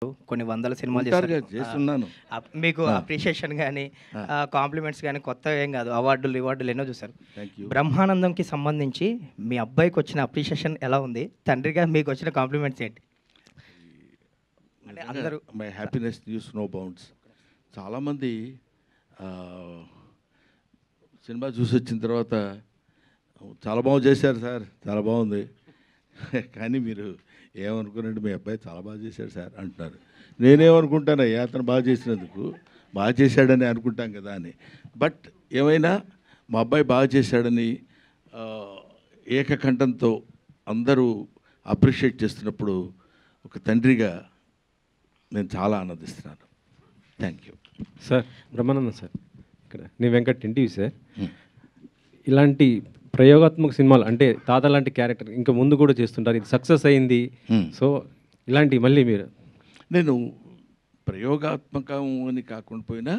కొన్ని వందల సినిమాలు ఉంటారుగా చేశారు. చేస్తున్నాను. మీకు ఆ. అప్రిషియేషన్ గాని, ఆ. కాంప్లిమెంట్స్ గాని కొత్తగా ఏం కాదు. అవార్డులు ఎన్నో చూసారు. Thank you. బ్రహ్మానందంకి సంబంధించి మీ అబ్బాయికి వచ్చిన అప్రిషియేషన్ ఎలా ఉంది? తండ్రిగా మీకు వచ్చిన కాంప్లిమెంట్స్ ఏంటి? అంటే అందరూ my happiness knows no bounds. చాలామంది సినిమా చూసి వచ్చిన తర్వాత చాలా బాగా చేశారు సార్, చాలా బాగుంది. కానీ మీరు ఏమనుకున్నారంటే మీ అబ్బాయి చాలా బాగా చేశాడు సార్ అంటున్నారు. నేనేమనుకుంటానయ్యా, అతను బాగా చేసినందుకు బాగా చేశాడని అనుకుంటాం కదా అని. బట్ ఏమైనా మా అబ్బాయి బాగా చేశాడని ఏకకంఠంతో అందరూ అప్రిషియేట్ చేస్తున్నప్పుడు ఒక తండ్రిగా నేను చాలా ఆనందిస్తున్నాను. Thank you sir. Brahmanandam sir, ఇక్కడ నీ వెంకట్ ఎన్టీవీ సార్. ఇలాంటి ప్రయోగాత్మక సినిమాలు అంటే తాత లాంటి క్యారెక్టర్ ఇంకా ముందు కూడా చేస్తుంటారు, ఇది సక్సెస్ అయింది. సో ఇలాంటి మళ్ళీ మీరు నేను ప్రయోగాత్మకం అని కాకుండా పోయినా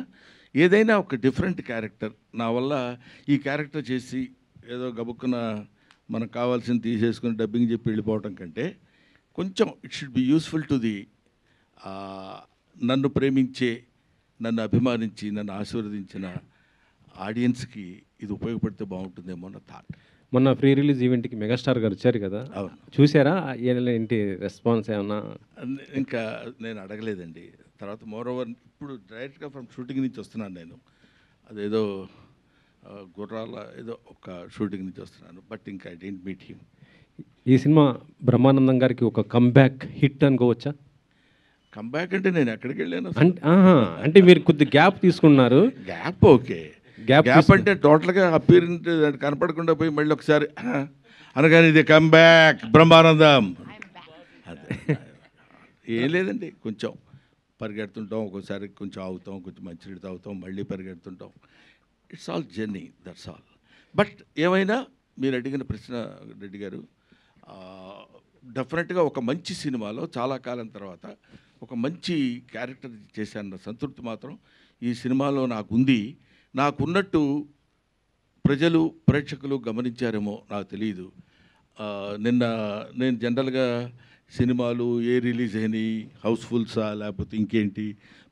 ఏదైనా ఒక డిఫరెంట్ క్యారెక్టర్ నా వల్ల ఈ క్యారెక్టర్ చేసి ఏదో గబుక్కున మనకు కావాల్సింది తీసేసుకుని డబ్బింగ్ చెప్పి వెళ్ళిపోవటం కంటే కొంచెం it should be useful to the నన్ను ప్రేమించే, నన్ను అభిమానించి, నన్ను ఆశీర్వదించిన ఆడియన్స్కి ఇది ఉపయోగపడితే బాగుంటుందేమో అన్న థాట్. మొన్న ప్రీ రిలీజ్ ఈవెంట్కి మెగాస్టార్ గారు వచ్చారు కదా, అవును. చూసారా? ఏంటి రెస్పాన్స్ ఏమన్నా? ఇంకా నేను అడగలేదండి. తర్వాత మోర్ ఓవర్ ఇప్పుడు డైరెక్ట్గా ఫ్రమ్ షూటింగ్ నుంచి వస్తున్నాను నేను. అదేదో గుర్రాల ఏదో ఒక షూటింగ్ నుంచి వస్తున్నాను. బట్ ఇంకా ఐ డెంట్ మీట్ హిమ్. ఈ సినిమా బ్రహ్మానందం గారికి ఒక కంబ్యాక్ హిట్ అనుకోవచ్చా? కంబ్యాక్ అంటే నేను ఎక్కడికి వెళ్ళాను? అంటే మీరు కొద్ది గ్యాప్ తీసుకున్నారు. Gap okay. గ్యాప్ గ్యాప్ అంటే టోటల్గా అపీరెంట్ కనపడకుండా పోయి మళ్ళీ ఒకసారి అనగానే ఇది కంబ్యాక్ బ్రహ్మానందం అదే. ఏం లేదండి, కొంచెం పరిగెడుతుంటాం, ఒక్కోసారి కొంచెం ఆగుతాం, కొంచెం మంచినీళ్ళు తాగుతాం, మళ్ళీ పరిగెడుతుంటాం. It's all journey, that's all. But ఏమైనా మీరు అడిగిన ప్రశ్న రెడ్డి గారు, డెఫినెట్గా ఒక మంచి సినిమాలో చాలా కాలం తర్వాత ఒక మంచి క్యారెక్టర్ చేశాన్న సంతృప్తి మాత్రం ఈ సినిమాలో నాకుంది. నాకున్నట్టు ప్రజలు, ప్రేక్షకులు గమనించారేమో నాకు తెలియదు. నిన్న నేను జనరల్గా సినిమాలు ఏ రిలీజ్ అయినాయి, హౌస్ఫుల్సా లేకపోతే ఇంకేంటి,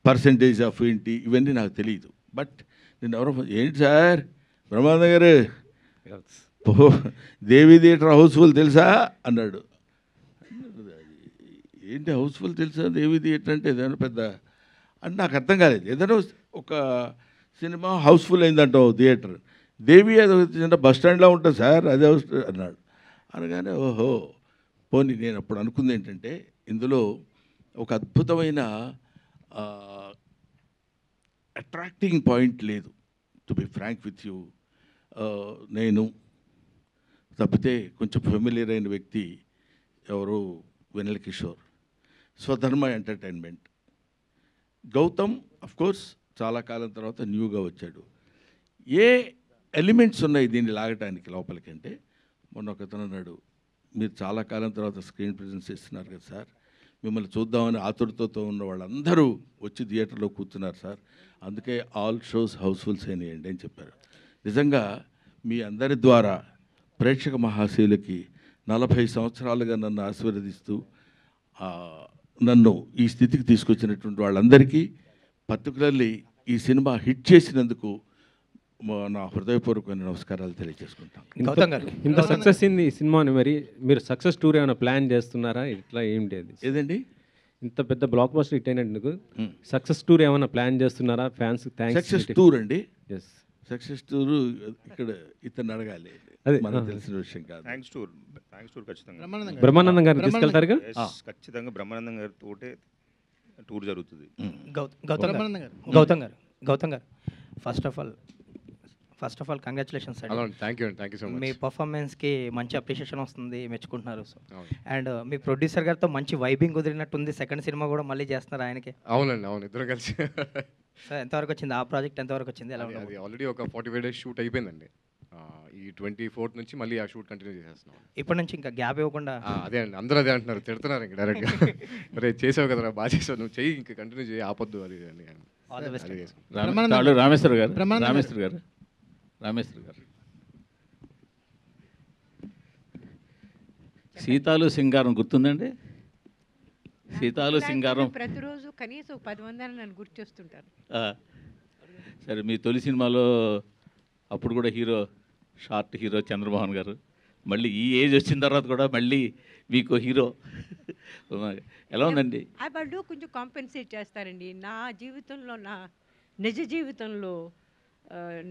పర్సంటేజ్ ఆఫ్ ఏంటి, ఇవన్నీ నాకు తెలియదు. బట్ నేను ఎవరో ఏంటి సార్ బ్రహ్మానంద గారు దేవి థియేటర్ హౌస్ఫుల్ తెలుసా అన్నాడు. ఏంటి హౌస్ఫుల్ తెలుసా, దేవి థియేటర్ అంటే ఏదైనా పెద్ద అని నాకు అర్థం కాలేదు. ఏదైనా ఒక సినిమా హౌస్ఫుల్ అయిందంటావు థియేటర్, దేవి ఏదో చిన్న బస్ స్టాండ్లో ఉంటుంది సార్ అదే హౌస్ అన్నాడు. అనగానే ఓహో పోనీ నేను అప్పుడు అనుకుంది ఏంటంటే ఇందులో ఒక అద్భుతమైన అట్రాక్టింగ్ పాయింట్ లేదు. To be frank with you, నేను తప్పితే కొంచెం ఫెమిలియర్ అయిన వ్యక్తి ఎవరు వెన్నెల కిషోర్, స్వధర్మ ఎంటర్టైన్మెంట్. గౌతమ్ అఫ్కోర్స్ చాలా కాలం తర్వాత న్యూగా వచ్చాడు. ఏ ఎలిమెంట్స్ ఉన్నాయి దీన్ని లాగటానికి లోపలికి అంటే, మొన్న ఒకతను అన్నాడు, మీరు చాలా కాలం తర్వాత స్క్రీన్ ప్రెజెన్స్ ఇస్తున్నారు కదా సార్, మిమ్మల్ని చూద్దామని ఆతురతతో ఉన్న వాళ్ళందరూ వచ్చి థియేటర్లో కూర్చున్నారు సార్, అందుకే ఆల్ షోస్ హౌస్ఫుల్స్ అయినాయండి అని చెప్పారు. నిజంగా మీ అందరి ద్వారా ప్రేక్షక మహాశయులకి 40 సంవత్సరాలుగా నన్ను ఆశీర్వదిస్తూ నన్ను ఈ స్థితికి తీసుకొచ్చినటువంటి వాళ్ళందరికీ, పర్టికులర్లీ ఈ సినిమా హిట్ చేసినందుకు నా హృదయపూర్వకమైన నమస్కారాలు తెలియజేసుకుంటాను. ఇంత సక్సెస్ అయింది ఈ సినిమాని, మరి మీరు సక్సెస్ టూర్ ఏమైనా ప్లాన్ చేస్తున్నారా? ఇట్లా ఏంటి అది? ఏదండి ఇంత పెద్ద బ్లాక్ బస్టర్ హిట్ అయినందుకు సక్సెస్ టూర్ ఏమైనా ప్లాన్ చేస్తున్నారా? Fans thanks. సక్సెస్ టూర్ అండి, ఎస్ సక్సెస్ టూర్ ఇక్కడ ఇతను అడగాలి, అదే మనకు తెలిసిన విషయం కాదు. థ్యాంక్స్ టూర్ ఖచ్చితంగా బ్రహ్మానందం గారిని తీసుకెళ్తారుగా? ఖచ్చితంగా బ్రహ్మానందం గారితోటే టూర్ జరుగుతుంది. గౌతమ్ గారు ఫస్ట్ ఆఫ్ ఆల్ కంగ్రాచులేషన్స్ అండి. Thank you so much. మీ పర్ఫార్మెన్స్కి మంచి అప్రిషియేషన్ వస్తుంది, మెచ్చుకుంటున్నారు. సో అండ్ మీ ప్రొడ్యూసర్ గారితో మంచి వైబింగ్ కుదిరినట్టుంది. సెకండ్ సినిమా కూడా మళ్ళీ చేస్తున్నారు ఆయనకి. అవునండి, అవును, ఇద్దరు కలిసి. సార్ ఎంతవరకు వచ్చింది ఆ ప్రాజెక్ట్? ఎంతవరకు వచ్చింది? ఎలా అది ఆల్రెడీ ఒక 45 days షూట్ అయిపోయిందండి. ఈ 24th నుంచి మళ్ళీ ఆ షూట్ కంటిన్యూ చేసేస్తున్నాం. ఇప్పటి నుంచి ఇంకా గ్యాప్ ఇవ్వకుండా. అదే అండి, అందరూ అదే అంటున్నారు, తిడుతున్నారు ఇంకా డైరెక్ట్గా. అరే చేసావు కదరా, బాగా చేసావు, నువ్వు చెయ్యి, ఇంకా కంటిన్యూ చేయి, ఆపొద్దు అది అని. All the best. రామేశ్వర్ గారు సీతాలు సింగారం గుర్తుందండి? సీతాలు సింగారం. ప్రతిరోజు కనీసం 10 మంది నన్ను గుర్తు చేస్తుంటారు. సరే, మీ తొలి సినిమాలో అప్పుడు కూడా హీరో షార్ట్ హీరో చంద్రమోహన్ గారు, మళ్ళీ ఈ ఏజ్ వచ్చిన తర్వాత కూడా మళ్ళీ మీకు హీరో ఎలా ఉందండి? వాళ్ళు కొంచెం కాంపెన్సేట్ చేస్తారండి. నా జీవితంలో, నా నిజ జీవితంలో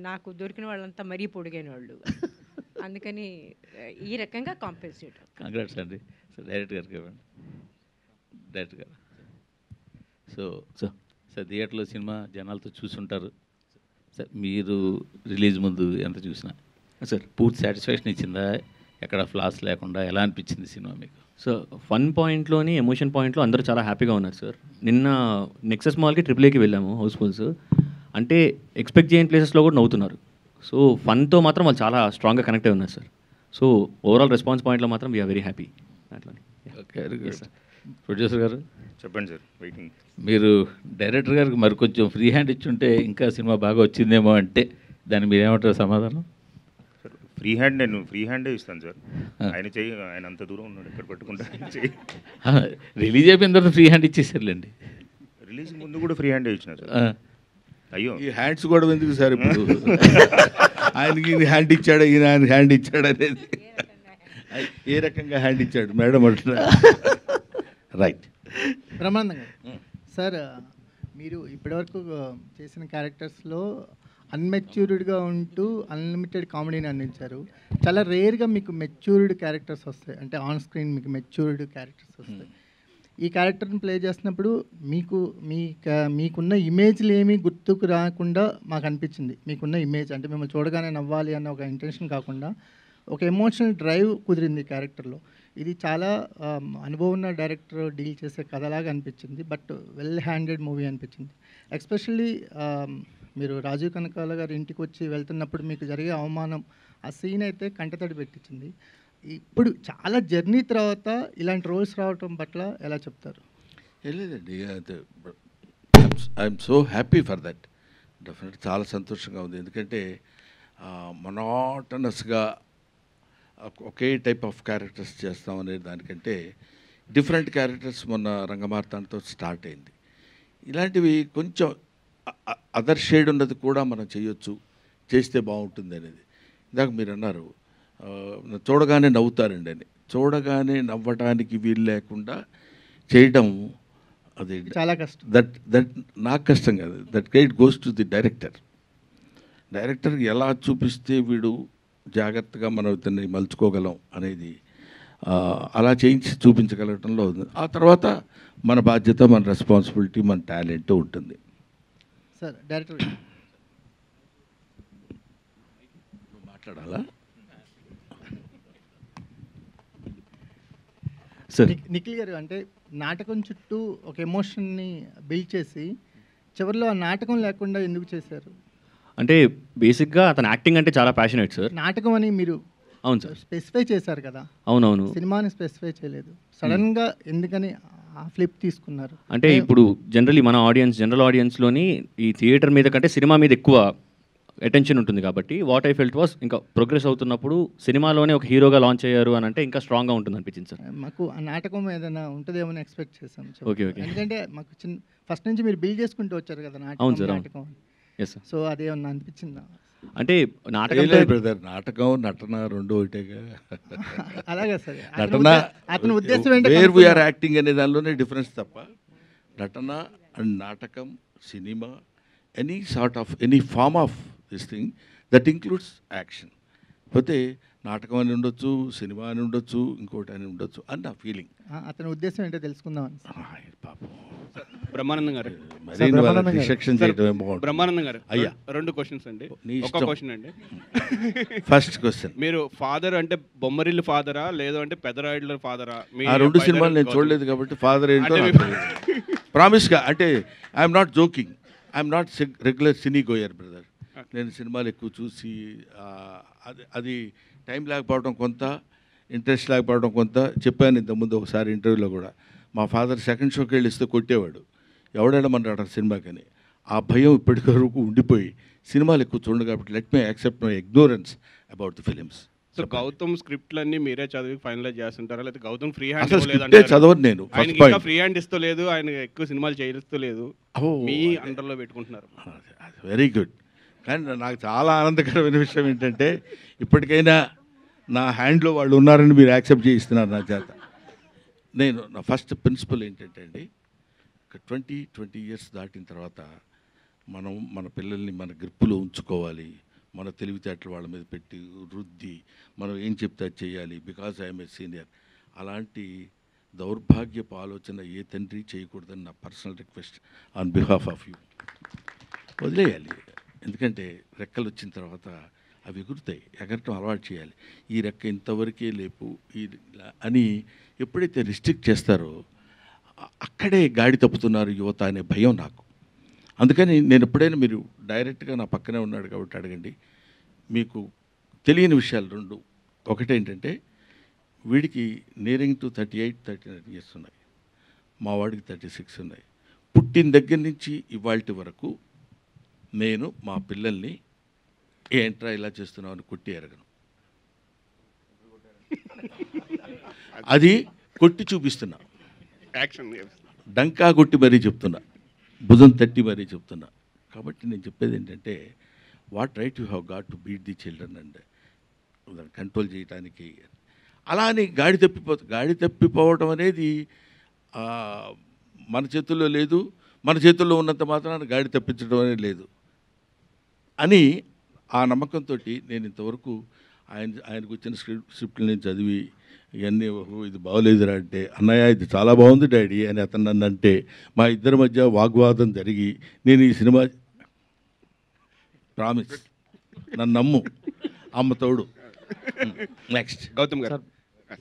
నాకు దొరికిన వాళ్ళంతా మరీ పొడిగైన వాళ్ళు. అందుకని ఈ రకంగా కాంపెన్సేట్. కంగ్రాట్స్ అండి. సో డైరెక్టర్ గారికి ఇవ్వండి. డైరెక్టర్ గారు. సో థియేటర్లో సినిమా జనాలతో చూసుంటారు సార్. మీరు రిలీజ్ ముందు ఎంత చూసినా సార్ పూర్తి సాటిస్ఫాక్షన్ ఇచ్చిందా? ఎక్కడ ఫ్లాస్ లేకుండా ఎలా అనిపించింది సినిమా మీకు? సో ఫన్ పాయింట్లోని ఎమోషన్ పాయింట్లో అందరూ చాలా హ్యాపీగా ఉన్నారు సార్. నిన్న నెక్సస్ మాల్కి ట్రిపుల్ఏకి వెళ్ళాము, హౌస్ఫుల్స్. అంటే ఎక్స్పెక్ట్ చేయని ప్లేసెస్లో కూడా నవ్వుతున్నారు. సో ఫన్తో మాత్రం వాళ్ళు చాలా స్ట్రాంగ్గా కనెక్ట్ అయి ఉన్నారు సార్. సో ఓవరాల్ రెస్పాన్స్ పాయింట్లో మాత్రం వీఆర్ వెరీ హ్యాపీ అట్లా. ఓకే, ప్రొడ్యూసర్ గారు చెప్పండి సార్, వెయిటింగ్. మీరు డైరెక్టర్ గారికి మరి కొంచెం ఫ్రీ హ్యాండ్ ఇచ్చుంటే ఇంకా సినిమా బాగా వచ్చిందేమో అంటే దాన్ని మీరు ఏమంటారు సమాధానం? సార్ నేను ఫ్రీ హ్యాండే ఇస్తాను సార్. ఆయన అంత దూరం ఉన్నాడు, ఎక్కడ పట్టుకుంటా చెయ్యి. రిలీజ్ అయిపోయిన తర్వాత ఫ్రీ హ్యాండ్ ఇచ్చేసారులేండి. రిలీజ్ ముందు కూడా ఫ్రీ హ్యాండే ఇచ్చిన సార్. అయ్యో, ఈ హ్యాండ్స్ కూడా ఎందుకు సార్ ఇప్పుడు? ఆయనకి ఈయన హ్యాండ్ ఇచ్చాడు, ఈయన ఆయన హ్యాండ్ ఇచ్చాడు అనేది ఏ రకంగా హ్యాండ్ ఇచ్చాడు మేడం అంటున్నారు. రైట్. బ్రహ్మానందంగా సార్, మీరు ఇప్పటివరకు చేసిన క్యారెక్టర్స్లో అన్మెచ్యూర్డ్గా ఉంటూ అన్లిమిటెడ్ కామెడీని అందించారు. చాలా రేర్గా మీకు మెచ్యూర్డ్ క్యారెక్టర్స్ వస్తాయి, అంటే ఆన్ స్క్రీన్ మీకు మెచ్యూర్డ్ క్యారెక్టర్స్ వస్తాయి. ఈ క్యారెక్టర్ని ప్లే చేసినప్పుడు మీకున్న ఇమేజ్లు ఏమీ గుర్తుకు రాకుండా మాకు అనిపించింది. మీకున్న ఇమేజ్ అంటే మిమ్మల్ని చూడగానే నవ్వాలి అన్న ఒక ఇంటెన్షన్ కాకుండా ఒక ఎమోషనల్ డ్రైవ్ కుదిరింది ఈ క్యారెక్టర్లో. ఇది చాలా అనుభవం ఉన్న డైరెక్టర్ డీల్ చేసే కథలాగా అనిపించింది, బట్ వెల్ హ్యాండెడ్ మూవీ అనిపించింది. ఎస్పెషల్లీ మీరు రాజీవ్ కనకాల గారి ఇంటికి వచ్చి వెళ్తున్నప్పుడు మీకు జరిగే అవమానం, ఆ సీన్ అయితే కంటతడి పెట్టించింది. ఇప్పుడు చాలా జర్నీ తర్వాత ఇలాంటి రోల్స్ రావటం పట్ల ఎలా చెప్తారు? లేదండి, I'm so happy for that. Definite చాలా సంతోషంగా ఉంది. ఎందుకంటే మొనాటనస్గా ఒకే టైప్ ఆఫ్ క్యారెక్టర్స్ చేస్తాం అనే దానికంటే డిఫరెంట్ క్యారెక్టర్స్ మొన్న రంగమార్తాంతో స్టార్ట్ అయింది. ఇలాంటివి కొంచెం అదర్ షేడ్ ఉన్నది కూడా మనం చేయొచ్చు, చేస్తే బాగుంటుంది అనేది. ఇందాక మీరు అన్నారు చూడగానే నవ్వుతారండి అని. చూడగానే నవ్వడానికి వీలు లేకుండా చేయడం అది చాలా కష్టం. దట్ నాకు కష్టం కాదు. That credit goes to the director. Director ఎలా చూపిస్తే వీడు జాగ్రత్తగా మనం ఇతన్ని మలుచుకోగలం అనేది అలా చేయించి చూపించగలగటంలో ఉంది. ఆ తర్వాత మన బాధ్యత, మన రెస్పాన్సిబిలిటీ, మన టాలెంట్ ఉంటుంది. సార్ డైరెక్టర్ మాట్లాడాలా? సార్ నిఖిల్ గారు, అంటే నాటకం చుట్టూ ఒక ఎమోషన్ని బిల్డ్ చేసి చివరిలో ఆ నాటకం లేకుండా ఎందుకు చేశారు? అంటే బేసిక్గా అతను యాక్టింగ్ అంటే చాలా ప్యాషనేట్ సార్. నాటకం అని మీరు అవును సార్ స్పెసిఫై చేశారు కదా. అవునవును. సినిమాని స్పెసిఫై చేయలేదు. సడన్గా ఎందుకని ఆ ఫ్లిప్ తీసుకున్నారు? అంటే ఇప్పుడు జనరల్ ఆడియన్స్లోని ఈ థియేటర్ మీద కంటే సినిమా మీద ఎక్కువ అటెన్షన్ ఉంటుంది కాబట్టి వాట్ ఐ ఫెల్ట్ వాస్ ఇంకా ప్రోగ్రెస్ అవుతున్నప్పుడు సినిమాలోనే ఒక హీరోగా లాంచ్ అయ్యారు అని అంటే ఇంకా స్ట్రాంగ్గా ఉంటుంది అనిపించింది సార్. మాకు ఆ నాటకం ఏదైనా ఉంటుందేమో ఎక్స్పెక్ట్ చేసాం. ఓకే. ఎందుకంటే మాకు ఫస్ట్ నుంచి మీరు బిల్డ్ చేసుకుంటూ వచ్చారు కదా అవును సార్. నాటకం. Yes sir. సో అదేమన్నా అనిపించిందా? అంటే నాటకం బ్రదర్, నాటకం నటన రెండు ఒకటేగా. అలాగే సార్. నటన అతని ఉద్దేశం ఏంటంటే వేర్ వీఆర్ యాక్టింగ్ అనే దానిలోనే డిఫరెన్స్ తప్ప నటన అండ్ నాటకం, cinema, any form of this thing that includes action. పోతే నాటకం అని ఉండొచ్చు, సినిమా అని ఉండొచ్చు, ఇంకోటి అని ఉండొచ్చు అని నా ఫీలింగ్. అతని ఉద్దేశం ఏంటో తెలుసుకుందాం. పాపం బ్రహ్మానందం గారు, బ్రహ్మానందం గారు అయ్యా, 2 క్వశ్చన్స్ అండి. ఒక క్వశ్చన్ అండి. ఫస్ట్ క్వశ్చన్, మీరు ఫాదర్ అంటే బొమ్మరిల్లు ఫాదరా లేదు అంటే పెదరాయుడుల ఫాదరా? ఆ 2 సినిమాలు నేను చూడలేదు కాబట్టి ఫాదర్ ఏంటో ప్రామిస్గా. అంటే I'm not joking, I'm not regular cine goer brother. నేను సినిమాలు ఎక్కువ చూసి అది టైం లేకపోవడం కొంత, ఇంట్రెస్ట్ లేకపోవడం కొంత. చెప్పాను ఇంతకుముందు ఒకసారి ఇంటర్వ్యూలో కూడా, మా ఫాదర్ సెకండ్ షోకి వెళ్ళి ఇస్తే కొట్టేవాడు, ఎవడేడమన్నాడు సినిమాకని. ఆ భయం ఇప్పటికి వరకు ఉండిపోయి సినిమాలు ఎక్కువ చూడండి కాబట్టి let me accept my ignorance about the films. So Gautam స్క్రిప్ట్లన్నీ మీరే చదివి ఫైనలైజ్ చేస్తుంటారా, లేకపోతే గౌతమ్ ఫ్రీ హ్యాండ్ అసలు స్క్రిప్టే చదవను నేను. ఆయనకి ఇంకా ఫ్రీ హ్యాండ్ ఇస్తూ లేదు, ఆయన ఎక్కువ సినిమాలు చేయిస్తూ లేదు, మీ అండర్లో పెట్టుకుంటున్నారు. Very good. కానీ నాకు చాలా ఆనందకరమైన విషయం ఏంటంటే ఇప్పటికైనా నా హ్యాండ్లో వాళ్ళు ఉన్నారని మీరు యాక్సెప్ట్ చేయిస్తున్నారు నా చేత. నేను నా ఫస్ట్ ప్రిన్సిపల్ ఏంటంటే అండి, 20 ఇయర్స్ దాటిన తర్వాత మనం మన పిల్లల్ని మన గ్రిప్పులో ఉంచుకోవాలి, మన తెలివితేటలు వాళ్ళ మీద పెట్టి రుద్ది మనం ఏం చెప్తే అది చేయాలి, బికాజ్ ఐఎమ్ ఏ సీనియర్. అలాంటి దౌర్భాగ్యపు ఆలోచన ఏ తండ్రి చేయకూడదని నా personal request on behalf of you. వదిలేయాలి, ఎందుకంటే రెక్కలు వచ్చిన తర్వాత అవి ఎగురుతాయి, ఎగరటం అలవాటు చేయాలి. ఈ రెక్క ఇంతవరకే లేపు అని ఎప్పుడైతే రిస్ట్రిక్ట్ చేస్తారో అక్కడే గాడి తప్పుతున్నారు యువత అనే భయం నాకు. అందుకని నేను ఎప్పుడైనా, మీరు డైరెక్ట్గా నా పక్కనే ఉన్నాడు కాబట్టి అడగండి, మీకు తెలియని విషయాలు రెండు. ఒకటేంటంటే వీడికి నియరింగ్ టు 38-39 ఇయర్స్ ఉన్నాయి, మా వాడికి 36 ఉన్నాయి. పుట్టిన దగ్గర నుంచి ఇవాల్టి వరకు నేను మా పిల్లల్ని ఏంట్రా ఇలా చేస్తున్నావు అని కొట్టి ఎరగను. అది కొట్టి చూపిస్తున్నా, యాక్షన్ డంకా కొట్టి మరీ చెప్తున్నా, భుజం తట్టి మరీ చెప్తున్నా. కాబట్టి నేను చెప్పేది ఏంటంటే, what right you have got to beat the children and control చేయడానికి. అలా అని గాడి తప్పిపోవడం అనేది మన చేతుల్లో లేదు, మన చేతుల్లో ఉన్నంత మాత్రాన గాడి తప్పించడం అనేది లేదు అని ఆ నమ్మకంతో నేను ఇంతవరకు ఆయనకు వచ్చిన స్క్రిప్ట్లు నేను చదివి ఇవన్నీ ఇది బాగోలేదురా అంటే, అన్నయ్య ఇది చాలా బాగుంది డాడీ అని అతను నన్ను అంటే, మా ఇద్దరి మధ్య వాగ్వాదం జరిగి నేను ఈ సినిమా ప్రామిస్, నన్ను నమ్ము, అమ్మ తోడు. నెక్స్ట్ గౌతమ్ గారు.